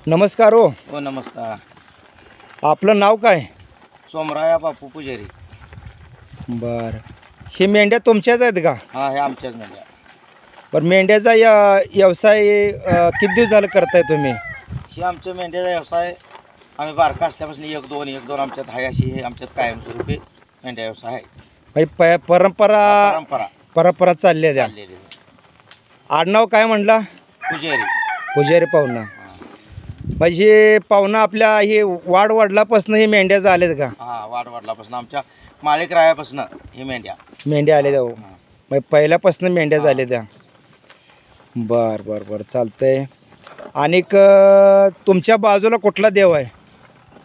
नमस्कार हो. हो नमस्कार. आपलं नाव काय? सोमराया बापू पुजारी. बरं. हे मेंढ्या तुमच्याच आहेत का? हा हे आमच्याच मेंढ्या. बरं, मेंढ्याचा व्यवसाय किती दिवस झालं करताय तुम्ही? ही आमच्या मेंढ्याचा व्यवसाय आम्ही बारका असल्यापासून एक दोन आमच्यात आहे. अशी हे आमच्यात कायमस्वरूपी मेंढ्या व्यवसाय आहे. म्हणजे परंपरा परंपरा परंपरा चालल्या द्या. चाललेली आहे. आडनाव काय म्हणला? पुजारी. पुजारी पाहुणा. म्हणजे पाहुणा आपल्या हे वाडवडिलापासून हे मेंढ्या झाल्यात का? हा वाडवडिलापासून आमच्या माळिक रायापासून ही मेंढ्या आल्या त्या. म्हणजे पहिल्यापासून मेंढ्या झाल्या त्या. बर बर बर चालतंय. आणि तुमच्या बाजूला कुठला देव आहे?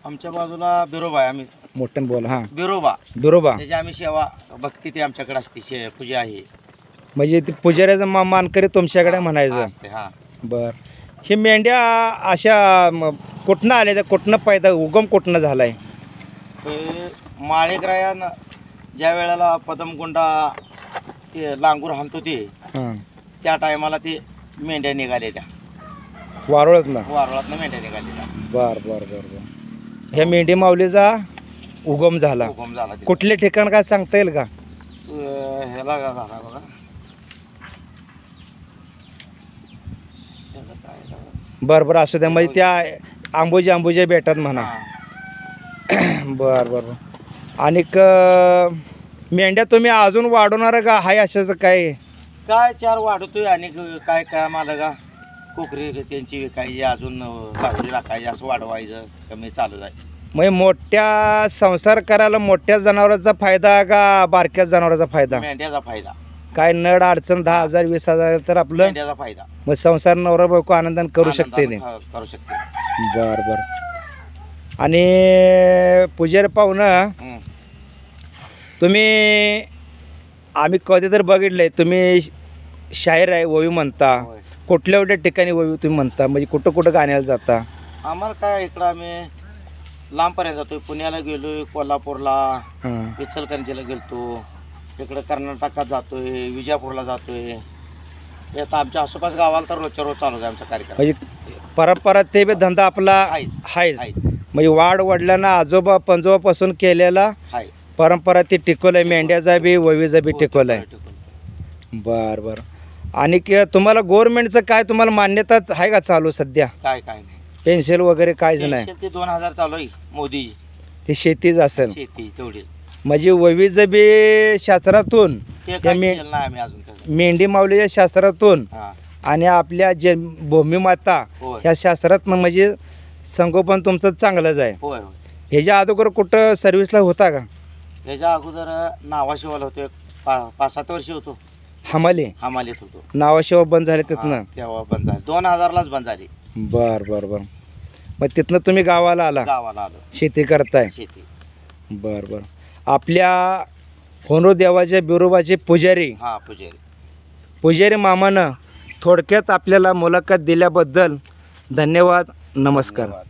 आमच्या बाजूला बिरोबा आहे. आम्ही मोठ्यानं बोला. हां, बिरोबा त्याची आम्ही सेवा भक्ती ते आमच्याकडे असते. पूजा आहे. म्हणजे ते पुजाऱ्याचं मानकरी तुमच्याकडे म्हणायचं असते. हा बर. हे मेंढ्या अशा कुठनं आल्या त्या? कुठनं पैदा उगम कुठनं झाला आहे? ते माळिक रायानं ज्या वेळेला पदमकुंडा ते लांगूर हाणतो ते हां, त्या टायमाला ते मेंढ्या निघाल्या त्या वारुळात ना. वारुळातनं मेंढ्या निघालेल्या. बर बर बर बर. ह्या मेंढी माऊलीचा उगम झाला. हुकूम झाला ते. कुठले ठिकाण काय सांगता येईल का? ह्याला का झाला बघा. बरं बरं असू द्या. म्हणजे त्या आंबोजी बेटात म्हणा. बर बर. आणि मेंढ्या तुम्ही अजून वाढवणार का? हाय अशाचं काय? काय चार वाढवतोय आणि काय काय मला का कोकरी त्यांची विकायची अजून लावरी राखायची असं वाढवायचं कमी चालू आहे. म्हणजे मोठ्या संसार करायला मोठ्या जनावरांचा फायदा का बारक्या जनावरांचा फायदा? मेंढ्याचा फायदा. काय नड अडचण 10,000 20,000 तर आपलं मेंढ्याचा फायदा. मग संसार नवरा बायको आनंदाने करू शकते ते. करू शकते. बर बर. आणि पुजारी पाहुणं, तुम्ही आम्ही कधी तर बघितलंय तुम्ही शाहीर आहे, ओवी म्हणता. होय. कुठल्या कुठल्या ठिकाणी ओवी तुम्ही म्हणता? म्हणजे कुठं कुठं गाण्याला जाता? आम्हाला काय इकडं आम्ही लांबपर्यंत जातोय. पुण्याला गेलोय, कोल्हापूरला, हां. इचलकरंजीला गेलतो, इकडं कर्नाटकात जातोय, विजापूरला जातोय. हे आता आमच्या आसपास गावाला तर रोजच्या रोज चालू आहे आमचा कार्यक्रम. म्हणजे परंपरा ते बी धंदा आपला आहेच. आहेच. आहेच. म्हणजे वाढ वडिलांना आजोबा पंजोबापासून केलेला हाय. परंपरा ती टिकवलंय. मेंढ्याचा बी ओवीचा बी टिकवलंय. काय बर बर. आणि तुम्हाला गव्हर्नमेंटचं काय तुम्हाला मान्यताच आहे का चालू सध्या? काय नाही. पेन्शन वगैरे काहीच नाही? ते 2000 चालू आहे मोदी ते शेतीच असेल. शेती तेवढी. म्हणजे ओवीचं बी शास्त्रातून ते काय केलं नाही आम्ही अजून काय. मेंढी माऊलीच्या शास्त्रातून हा आणि आपल्या जे भूमिमाता होय. ह्या शास्त्रात म्हणजे संगोपन तुमचं चांगलंच आहे. होय होय. ह्याच्या अगोदर कुठं सर्व्हिसला होता का? याच्या अगोदर नावाशिवाला होतो. 5-7 वर्ष होतो. हमालीत होतो. नावाशिवा बंद झाले तिथनं? हा, तेव्हा बंद झाली. 2000लाच बंद झाली. बर बर बर. मग तिथनं तुम्ही गावाला गावाला आलो. शेती करताय? शेती. बर बर. आपल्या होनो देवाच्या बिरोबाचे पुजारी हा पुजारी. पुजारी मामानं थोडक्यात आपल्याला मुलाखत दिल्याबद्दल धन्यवाद. नमस्कार. धन्यवाद.